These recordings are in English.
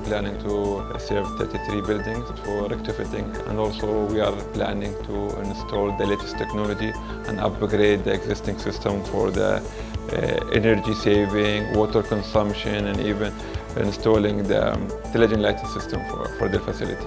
we're planning to save 33 buildings for retrofitting, and also we are planning to install the latest technology and upgrade the existing system for the energy saving, water consumption, and even installing the intelligent lighting system for the facility.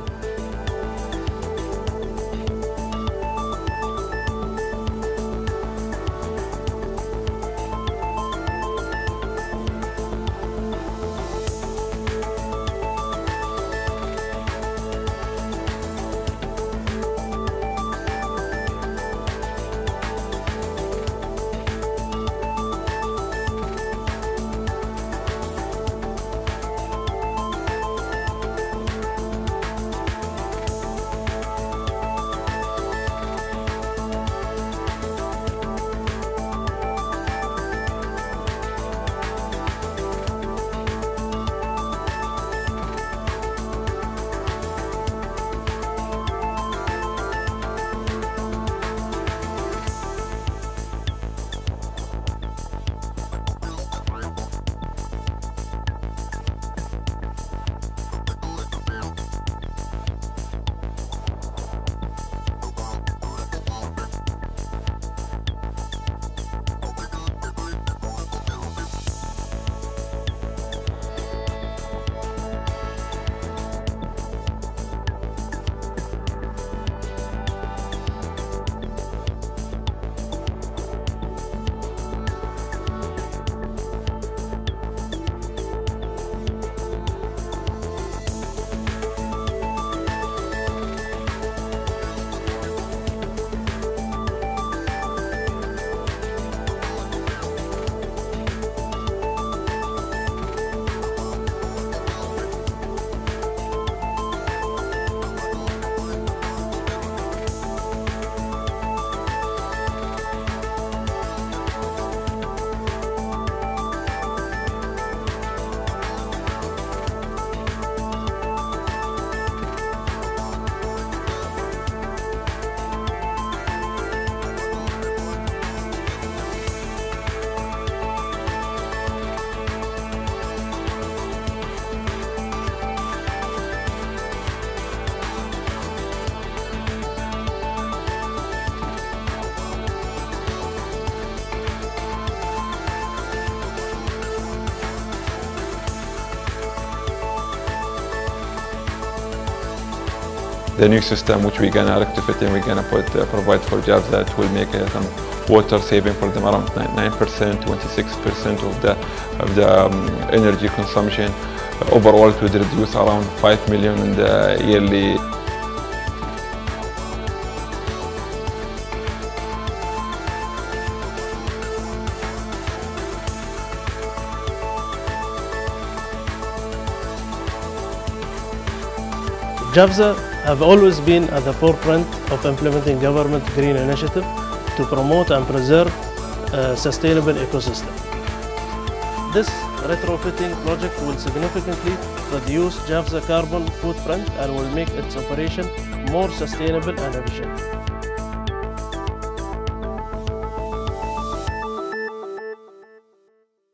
The new system which we're gonna retrofit and we're gonna provide for JAFZA, it will make some water saving for them around 9%, 26% of the energy consumption. Overall, it would reduce around 5 million in the yearly. JAFZA have always been at the forefront of implementing government green initiative to promote and preserve a sustainable ecosystem. This retrofitting project will significantly reduce JAFZA carbon footprint and will make its operation more sustainable and efficient.